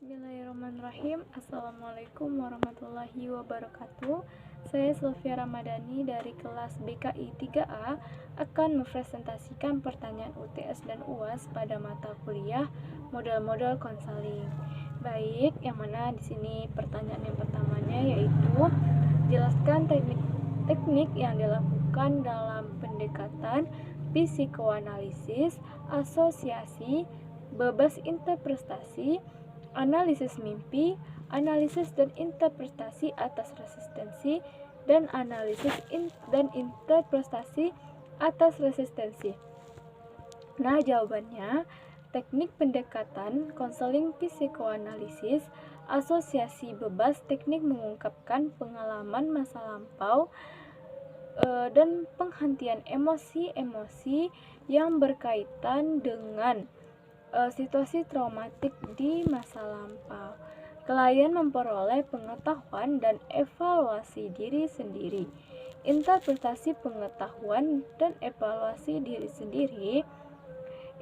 Bismillahirrahmanirrahim. Assalamualaikum warahmatullahi wabarakatuh. Saya Sylvia Ramadhani dari kelas BKI 3A akan mempresentasikan pertanyaan UTS dan UAS pada mata kuliah model-model konseling. Baik, yang mana di sini pertanyaan yang pertamanya yaitu jelaskan teknik yang dilakukan dalam pendekatan psikoanalisis, asosiasi, bebas interpretasi, analisis mimpi, analisis dan interpretasi atas resistensi, dan analisis dan interpretasi atas resistensi. Nah, jawabannya, teknik pendekatan konseling psikoanalisis, asosiasi bebas, teknik mengungkapkan pengalaman masa lampau, dan penghentian emosi-emosi yang berkaitan dengan situasi traumatik di masa lampau. Klien memperoleh pengetahuan dan evaluasi diri sendiri. Interpretasi pengetahuan dan evaluasi diri sendiri.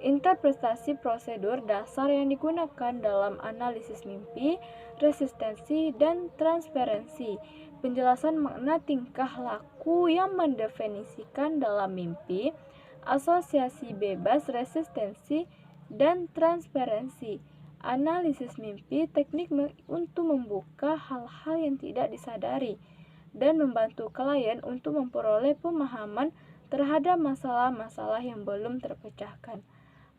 Interpretasi prosedur dasar yang digunakan dalam analisis mimpi, resistensi, dan transferensi. Penjelasan makna tingkah laku yang mendefinisikan dalam mimpi, asosiasi bebas, resistensi, dan transferensi. Analisis mimpi, teknik untuk membuka hal-hal yang tidak disadari dan membantu klien untuk memperoleh pemahaman terhadap masalah-masalah yang belum terpecahkan.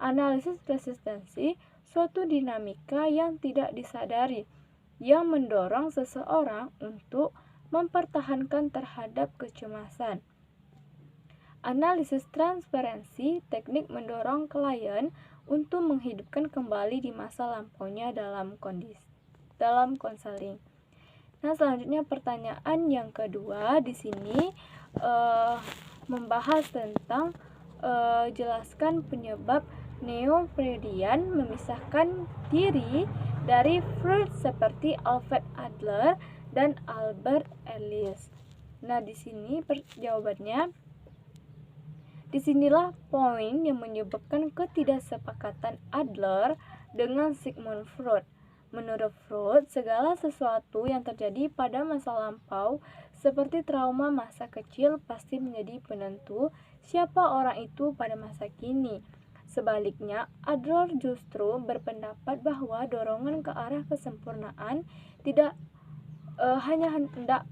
Analisis resistensi, suatu dinamika yang tidak disadari yang mendorong seseorang untuk mempertahankan terhadap kecemasan. Analisis transferensi, teknik mendorong klien untuk menghidupkan kembali di masa lampaunya dalam konseling. Nah, selanjutnya pertanyaan yang kedua di sini membahas tentang jelaskan penyebab neo-Freudian memisahkan diri dari Freud seperti Alfred Adler dan Albert Ellis. Nah, di sini jawabannya, disinilah poin yang menyebabkan ketidaksepakatan Adler dengan Sigmund Freud. Menurut Freud, segala sesuatu yang terjadi pada masa lampau seperti trauma masa kecil pasti menjadi penentu siapa orang itu pada masa kini. Sebaliknya, Adler justru berpendapat bahwa dorongan ke arah kesempurnaan tidak hanya hendak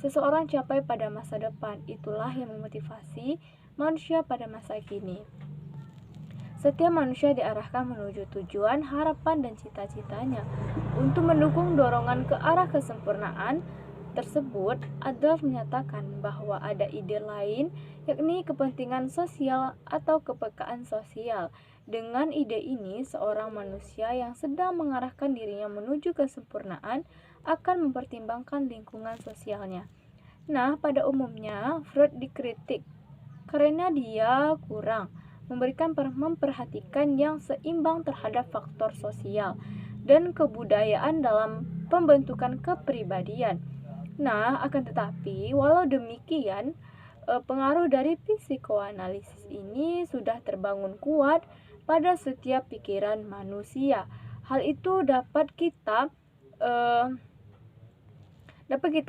seseorang capai pada masa depan. Itulah yang memotivasi manusia pada masa kini. Setiap manusia diarahkan menuju tujuan, harapan, dan cita-citanya. Untuk mendukung dorongan ke arah kesempurnaan tersebut, Adler menyatakan bahwa ada ide lain, yakni kepentingan sosial atau kepekaan sosial. Dengan ide ini, seorang manusia yang sedang mengarahkan dirinya menuju kesempurnaan akan mempertimbangkan lingkungan sosialnya. Nah, pada umumnya, Freud dikritik karena dia kurang memperhatikan yang seimbang terhadap faktor sosial dan kebudayaan dalam pembentukan kepribadian. Nah, akan tetapi, walau demikian, pengaruh dari psikoanalisis ini sudah terbangun kuat pada setiap pikiran manusia. Hal itu dapat kita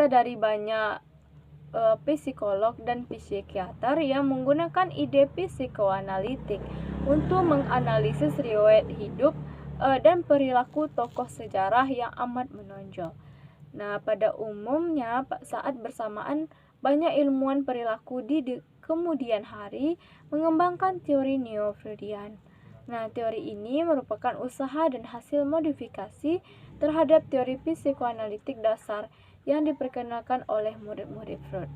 dari banyak psikolog dan psikiater yang menggunakan ide psikoanalitik untuk menganalisis riwayat hidup dan perilaku tokoh sejarah yang amat menonjol. Nah, pada umumnya saat bersamaan banyak ilmuwan perilaku di kemudian hari mengembangkan teori neo-Freudian. Nah, teori ini merupakan usaha dan hasil modifikasi terhadap teori psikoanalitik dasar yang diperkenalkan oleh murid-murid Freud.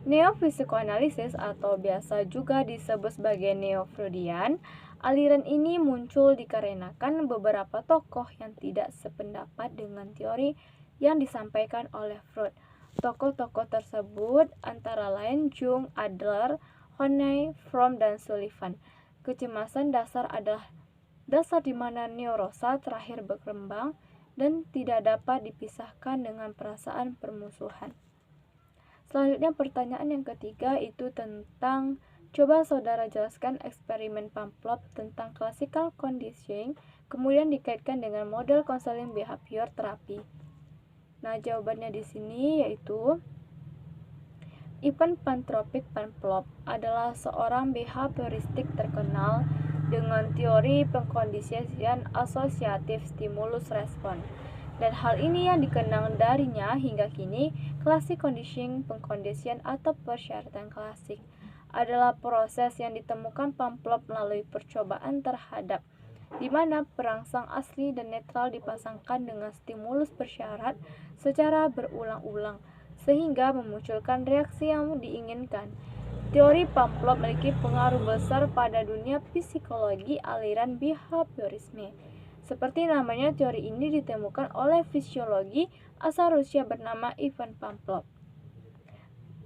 Neo-psikoanalisis atau biasa juga disebut sebagai neo-Freudian, aliran ini muncul dikarenakan beberapa tokoh yang tidak sependapat dengan teori yang disampaikan oleh Freud. Tokoh-tokoh tersebut antara lain Jung, Adler, Honey, Fromm, dan Sullivan. Kecemasan dasar adalah dasar di mana neurosa terakhir berkembang dan tidak dapat dipisahkan dengan perasaan permusuhan. Selanjutnya pertanyaan yang ketiga itu tentang, coba saudara jelaskan eksperimen Pavlov tentang classical kemudian dikaitkan dengan model konseling behavior terapi. Nah, jawabannya di sini yaitu Ivan Pantropik Panplov adalah seorang behavioristik terkenal dengan teori pengkondisian asosiatif stimulus respon. Dan hal ini yang dikenang darinya hingga kini, classic conditioning pengkondisian atau persyaratan klasik adalah proses yang ditemukan Pavlov melalui percobaan terhadap di mana perangsang asli dan netral dipasangkan dengan stimulus bersyarat secara berulang-ulang sehingga memunculkan reaksi yang diinginkan. Teori Pavlov memiliki pengaruh besar pada dunia psikologi aliran behaviorisme. Seperti namanya, teori ini ditemukan oleh fisiologi asal Rusia bernama Ivan Pavlov.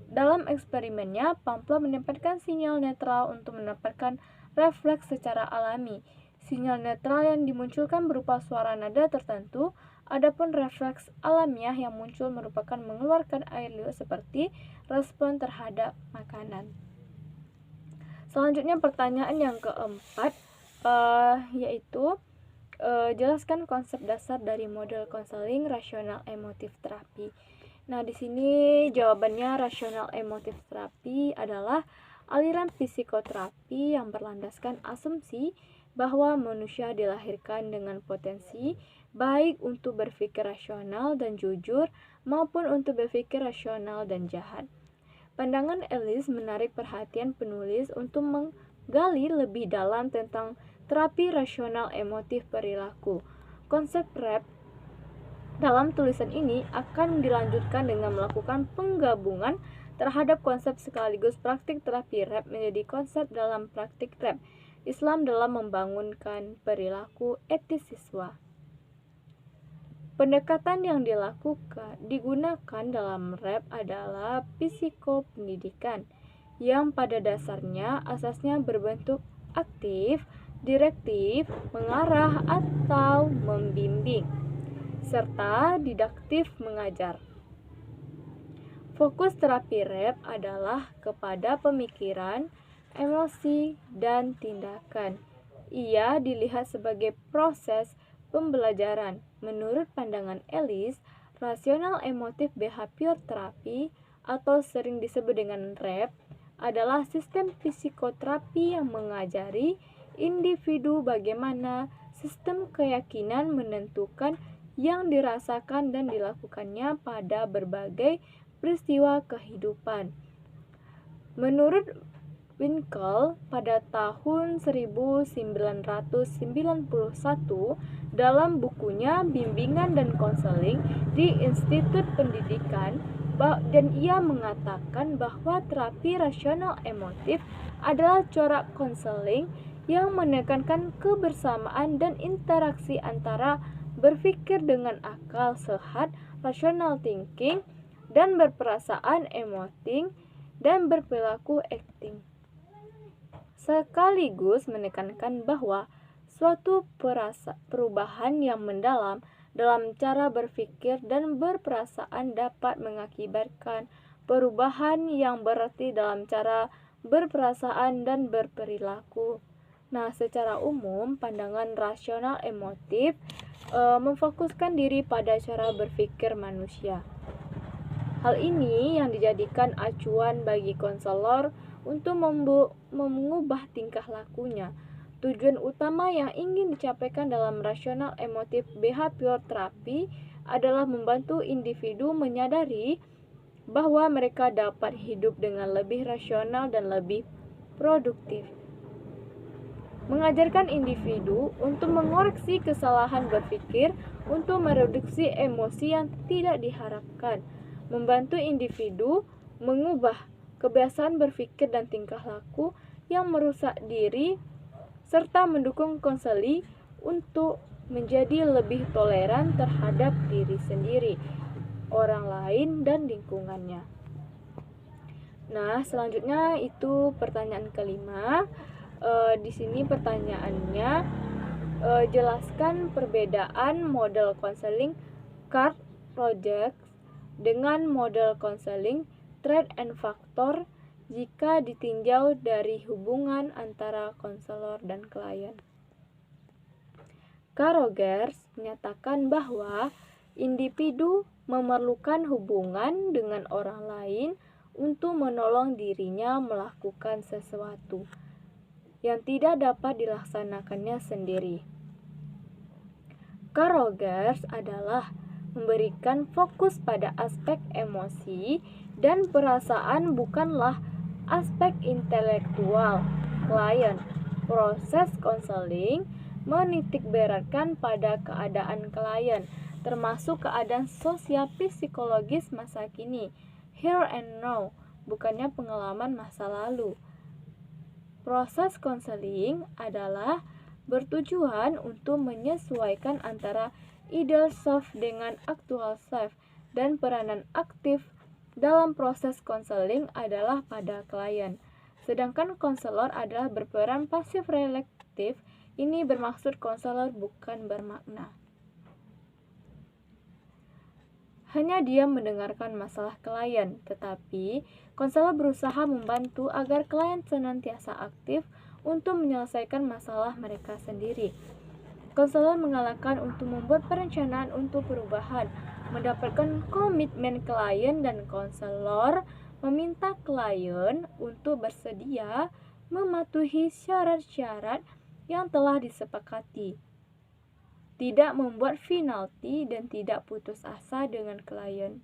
Dalam eksperimennya, Pavlov menempatkan sinyal netral untuk mendapatkan refleks secara alami. Sinyal netral yang dimunculkan berupa suara nada tertentu, adapun refleks alamiah yang muncul merupakan mengeluarkan air liur seperti respon terhadap makanan. Selanjutnya pertanyaan yang keempat, yaitu jelaskan konsep dasar dari model konseling rasional emotif terapi. Nah, di sini jawabannya rasional emotif terapi adalah aliran psikoterapi yang berlandaskan asumsi bahwa manusia dilahirkan dengan potensi baik untuk berpikir rasional dan jujur maupun untuk berpikir rasional dan jahat. Pandangan Ellis menarik perhatian penulis untuk menggali lebih dalam tentang terapi rasional emotif perilaku. Konsep RAP dalam tulisan ini akan dilanjutkan dengan melakukan penggabungan terhadap konsep sekaligus praktik terapi RAP menjadi konsep dalam praktik RAP Islam dalam membangunkan perilaku etis siswa. Pendekatan yang digunakan dalam RAP adalah psikopendidikan yang pada dasarnya asasnya berbentuk aktif, direktif, mengarah atau membimbing, serta didaktif mengajar. Fokus terapi RAP adalah kepada pemikiran, emosi, dan tindakan. Ia dilihat sebagai proses pembelajaran. Menurut pandangan Ellis, rasional emotif behavior terapi atau sering disebut dengan RAP adalah sistem psikoterapi yang mengajari individu bagaimana sistem keyakinan menentukan yang dirasakan dan dilakukannya pada berbagai peristiwa kehidupan. Menurut Winkel, pada tahun 1991 dalam bukunya Bimbingan dan Konseling di Institut Pendidikan, dan ia mengatakan bahwa terapi rasional emotif adalah corak konseling yang menekankan kebersamaan dan interaksi antara berpikir dengan akal sehat, rational thinking, dan berperasaan emoting, dan berperilaku acting. Sekaligus menekankan bahwa suatu perubahan yang mendalam dalam cara berpikir dan berperasaan dapat mengakibatkan perubahan yang berarti dalam cara berperasaan dan berperilaku. Nah, secara umum, pandangan rasional emotif memfokuskan diri pada cara berpikir manusia. Hal ini yang dijadikan acuan bagi konselor untuk mengubah tingkah lakunya. Tujuan utama yang ingin dicapai dalam rasional emotif behavior terapi adalah membantu individu menyadari bahwa mereka dapat hidup dengan lebih rasional dan lebih produktif. Mengajarkan individu untuk mengoreksi kesalahan berpikir untuk mereduksi emosi yang tidak diharapkan, membantu individu mengubah kebiasaan berpikir dan tingkah laku yang merusak diri, serta mendukung konseli untuk menjadi lebih toleran terhadap diri sendiri, orang lain, dan lingkungannya. Nah, selanjutnya itu pertanyaan kelima. Di sini pertanyaannya, jelaskan perbedaan model konseling Carl Rogers dengan model konseling Threat and Factor jika ditinjau dari hubungan antara konselor dan klien. Karl Rogers menyatakan bahwa individu memerlukan hubungan dengan orang lain untuk menolong dirinya melakukan sesuatu yang tidak dapat dilaksanakannya sendiri. Karl Rogers adalah memberikan fokus pada aspek emosi dan perasaan, bukanlah aspek intelektual klien. Proses konseling menitikberatkan pada keadaan klien, termasuk keadaan sosial psikologis masa kini, here and now, bukannya pengalaman masa lalu. Proses konseling adalah bertujuan untuk menyesuaikan antara ideal self dengan actual self, dan peranan aktif dalam proses konseling adalah pada klien. Sedangkan konselor adalah berperan pasif reflektif. Ini bermaksud konselor bukan bermakna hanya diam mendengarkan masalah klien, tetapi konselor berusaha membantu agar klien senantiasa aktif untuk menyelesaikan masalah mereka sendiri. Konselor mengalahkan untuk membuat perencanaan untuk perubahan, mendapatkan komitmen klien, dan konselor meminta klien untuk bersedia mematuhi syarat-syarat yang telah disepakati, tidak membuat penalti, dan tidak putus asa dengan klien.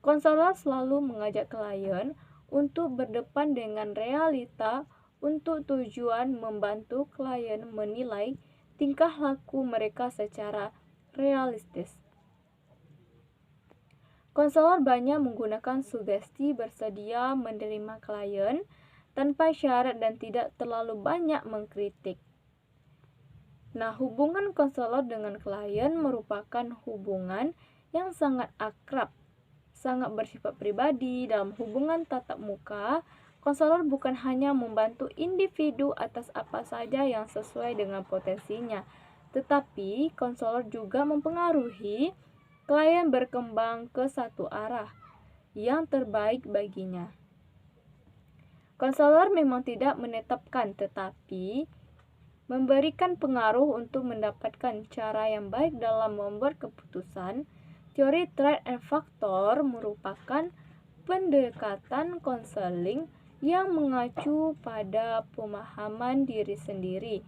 Konselor selalu mengajak klien untuk berdepan dengan realita untuk tujuan membantu klien menilai tingkah laku mereka secara realistis. Konselor banyak menggunakan sugesti bersedia menerima klien tanpa syarat dan tidak terlalu banyak mengkritik. Nah, hubungan konselor dengan klien merupakan hubungan yang sangat akrab, sangat bersifat pribadi. Dalam hubungan tatap muka, konselor bukan hanya membantu individu atas apa saja yang sesuai dengan potensinya, tetapi konselor juga mempengaruhi klien berkembang ke satu arah yang terbaik baginya. Konselor memang tidak menetapkan, tetapi memberikan pengaruh untuk mendapatkan cara yang baik dalam membuat keputusan. Teori trait and faktor merupakan pendekatan konseling yang mengacu pada pemahaman diri sendiri,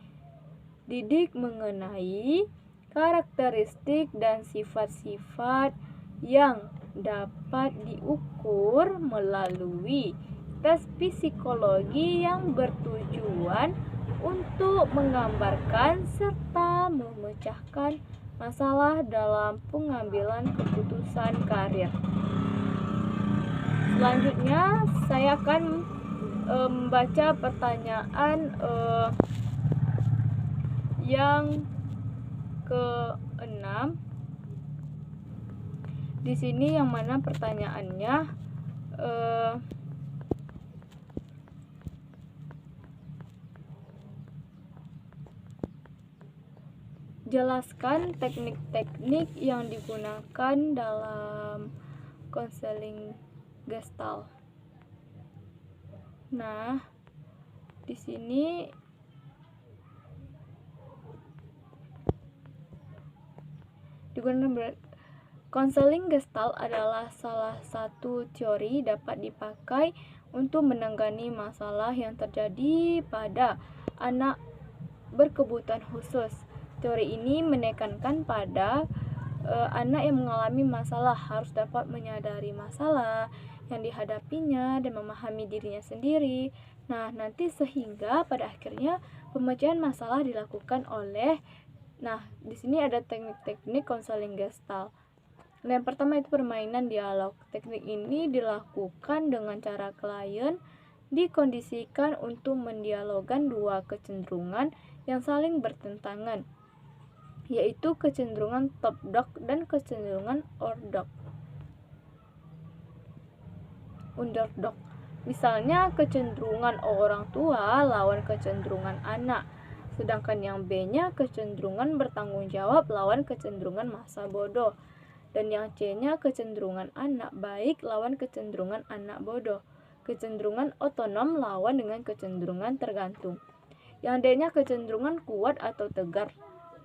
didik mengenai karakteristik dan sifat-sifat yang dapat diukur melalui tes psikologi yang bertujuan untuk menggambarkan serta memecahkan masalah dalam pengambilan keputusan karir. Selanjutnya saya akan membaca pertanyaan yang ke-6. Di sini yang mana pertanyaannya jelaskan teknik-teknik yang digunakan dalam konseling Gestalt. Nah, di sini digunakan konseling Gestalt adalah salah satu teori dapat dipakai untuk menangani masalah yang terjadi pada anak berkebutuhan khusus. Teori ini menekankan pada anak yang mengalami masalah harus dapat menyadari masalah yang dihadapinya dan memahami dirinya sendiri. Nah, nanti sehingga pada akhirnya pemecahan masalah dilakukan oleh. Nah, di sini ada teknik-teknik konseling Gestalt. Yang pertama itu permainan dialog. Teknik ini dilakukan dengan cara klien dikondisikan untuk mendialogkan dua kecenderungan yang saling bertentangan, yaitu kecenderungan top dog dan kecenderungan underdog. Misalnya kecenderungan orang tua lawan kecenderungan anak, sedangkan yang B-nya kecenderungan bertanggung jawab lawan kecenderungan masa bodoh, dan yang C-nya kecenderungan anak baik lawan kecenderungan anak bodoh, kecenderungan otonom lawan dengan kecenderungan tergantung. yang D-nya kecenderungan kuat atau tegar,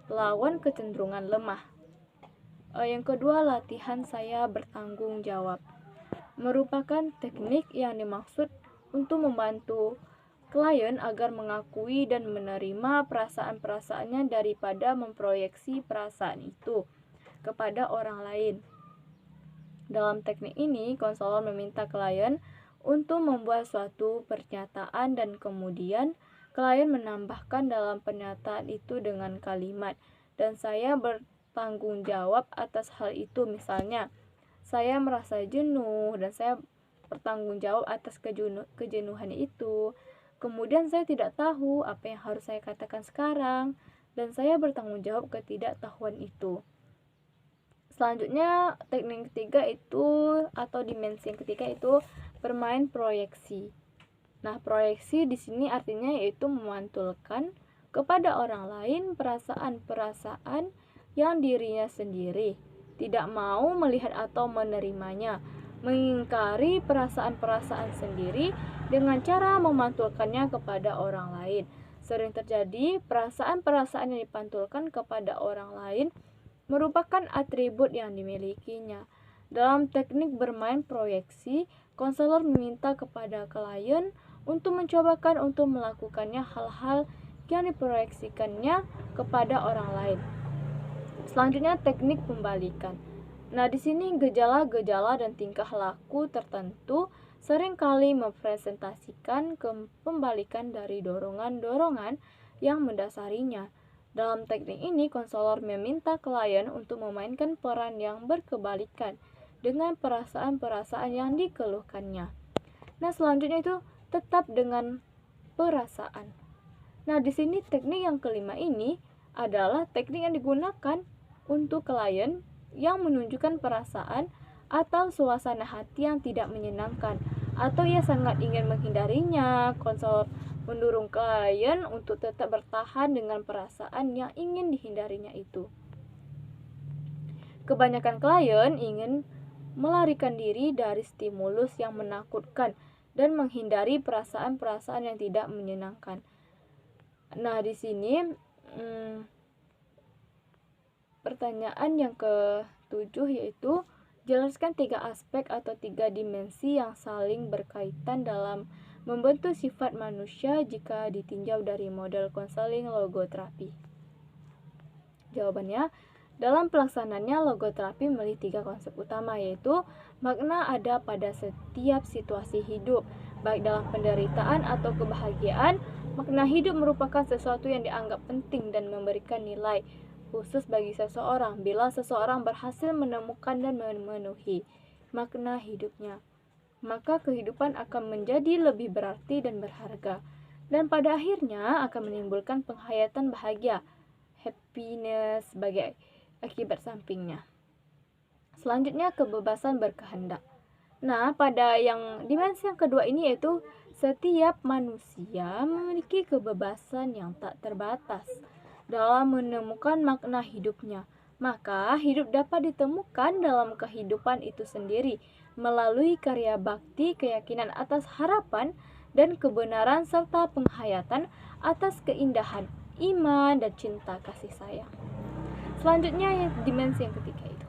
lawan kecenderungan lemah. Yang kedua, latihan saya bertanggung jawab. Merupakan teknik yang dimaksud untuk membantu klien agar mengakui dan menerima perasaan-perasaannya daripada memproyeksi perasaan itu kepada orang lain. Dalam teknik ini, konselor meminta klien untuk membuat suatu pernyataan dan kemudian klien menambahkan dalam pernyataan itu dengan kalimat, dan saya bertanggung jawab atas hal itu. Misalnya, saya merasa jenuh dan saya bertanggung jawab atas kejenuhan itu. Kemudian saya tidak tahu apa yang harus saya katakan sekarang dan saya bertanggung jawab ketidaktahuan itu. Selanjutnya, teknik ketiga itu atau dimensi yang ketiga itu bermain proyeksi. Nah, proyeksi di sini artinya yaitu memantulkan kepada orang lain perasaan-perasaan yang dirinya sendiri tidak mau melihat atau menerimanya, mengingkari perasaan-perasaan sendiri dengan cara memantulkannya kepada orang lain. Sering terjadi perasaan-perasaan yang dipantulkan kepada orang lain merupakan atribut yang dimilikinya. Dalam teknik bermain proyeksi, konselor meminta kepada klien untuk mencobakan untuk melakukannya hal-hal yang diproyeksikannya kepada orang lain. Selanjutnya, teknik pembalikan. Nah, di sini gejala-gejala dan tingkah laku tertentu seringkali mempresentasikan pembalikan dari dorongan-dorongan yang mendasarinya. Dalam teknik ini, konselor meminta klien untuk memainkan peran yang berkebalikan dengan perasaan-perasaan yang dikeluhkannya. Nah, selanjutnya itu tetap dengan perasaan. Nah, di sini teknik yang kelima ini adalah teknik yang digunakan untuk klien yang menunjukkan perasaan atau suasana hati yang tidak menyenangkan atau ia sangat ingin menghindarinya. Konselor mendorong klien untuk tetap bertahan dengan perasaan yang ingin dihindarinya itu. Kebanyakan klien ingin melarikan diri dari stimulus yang menakutkan dan menghindari perasaan-perasaan yang tidak menyenangkan. Nah, di sini pertanyaan yang ke-7 yaitu jelaskan 3 aspek atau 3 dimensi yang saling berkaitan dalam membentuk sifat manusia jika ditinjau dari model konseling logoterapi. Jawabannya, dalam pelaksanaannya logoterapi memilih 3 konsep utama, yaitu makna ada pada setiap situasi hidup, baik dalam penderitaan atau kebahagiaan. Makna hidup merupakan sesuatu yang dianggap penting dan memberikan nilai khusus bagi seseorang bila seseorang berhasil menemukan dan memenuhi makna hidupnya. Maka kehidupan akan menjadi lebih berarti dan berharga, dan pada akhirnya akan menimbulkan penghayatan bahagia, happiness sebagai akibat sampingnya. Selanjutnya, kebebasan berkehendak. Nah, pada yang dimensi yang kedua ini yaitu setiap manusia memiliki kebebasan yang tak terbatas dalam menemukan makna hidupnya. Maka hidup dapat ditemukan dalam kehidupan itu sendiri melalui karya bakti, keyakinan atas harapan dan kebenaran serta penghayatan atas keindahan, iman dan cinta kasih sayang. Selanjutnya, dimensi yang ketiga itu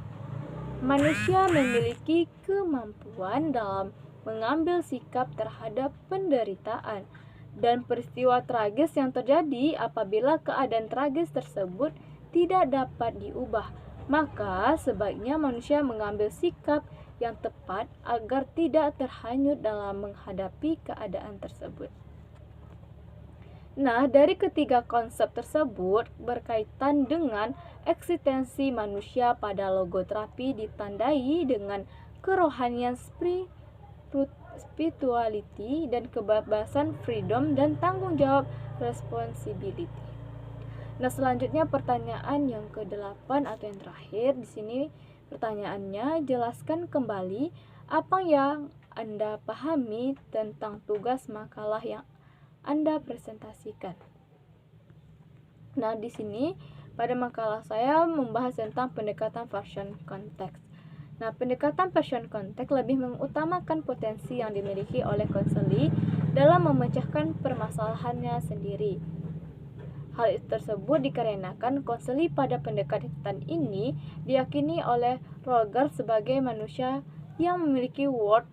manusia memiliki kemampuan dalam mengambil sikap terhadap penderitaan dan peristiwa tragis yang terjadi. Apabila keadaan tragis tersebut tidak dapat diubah, maka sebaiknya manusia mengambil sikap yang tepat agar tidak terhanyut dalam menghadapi keadaan tersebut. Nah, dari ketiga konsep tersebut berkaitan dengan eksistensi manusia pada logoterapi ditandai dengan kerohanian spirituality dan kebebasan freedom dan tanggung jawab responsibility. Nah, selanjutnya pertanyaan yang ke-8 atau yang terakhir di sini pertanyaannya, jelaskan kembali apa yang Anda pahami tentang tugas makalah yang Anda presentasikan. Nah, di sini pada makalah saya membahas tentang pendekatan version konteks. Nah, pendekatan version konteks lebih mengutamakan potensi yang dimiliki oleh konseli dalam memecahkan permasalahannya sendiri. Hal tersebut dikarenakan konseli pada pendekatan ini diyakini oleh Roger sebagai manusia yang memiliki worth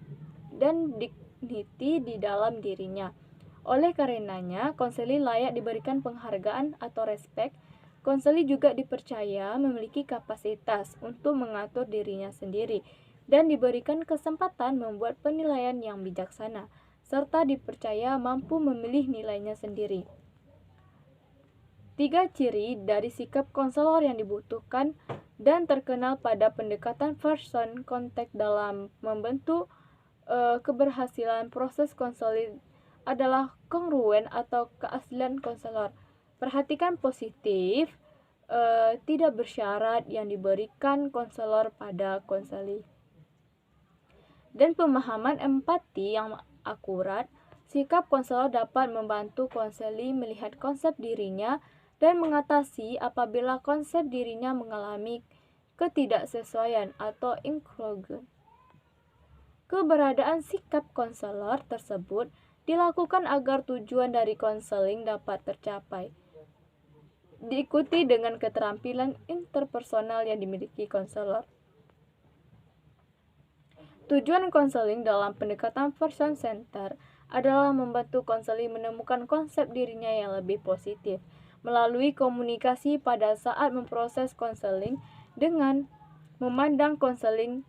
dan dignity di dalam dirinya. Oleh karenanya, konseli layak diberikan penghargaan atau respek. Konseli juga dipercaya memiliki kapasitas untuk mengatur dirinya sendiri dan diberikan kesempatan membuat penilaian yang bijaksana, serta dipercaya mampu memilih nilainya sendiri. 3 ciri dari sikap konselor yang dibutuhkan dan terkenal pada pendekatan person contact dalam membentuk keberhasilan proses konseling adalah kongruen atau keaslian konselor. Perhatikan positif, tidak bersyarat yang diberikan konselor pada konseli. Dan pemahaman empati yang akurat, sikap konselor dapat membantu konseli melihat konsep dirinya dan mengatasi apabila konsep dirinya mengalami ketidaksesuaian atau incongruent. Keberadaan sikap konselor tersebut dilakukan agar tujuan dari konseling dapat tercapai. Diikuti dengan keterampilan interpersonal yang dimiliki konselor. Tujuan konseling dalam pendekatan person center adalah membantu konseli menemukan konsep dirinya yang lebih positif melalui komunikasi pada saat memproses konseling dengan memandang konseling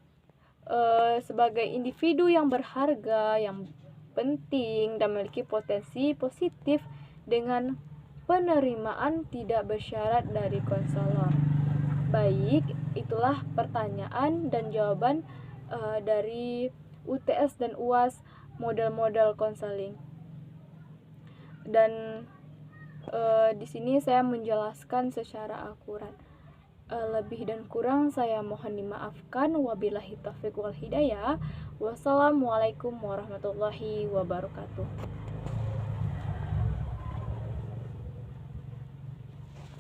sebagai individu yang berharga, yang penting dan memiliki potensi positif dengan penerimaan tidak bersyarat dari konselor. Baik, itulah pertanyaan dan jawaban dari UTS dan UAS model-model konseling. Dan di sini saya menjelaskan secara akurat. Lebih dan kurang saya mohon dimaafkan. Wabillahi taufiq wal hidayah. Wassalamualaikum warahmatullahi wabarakatuh.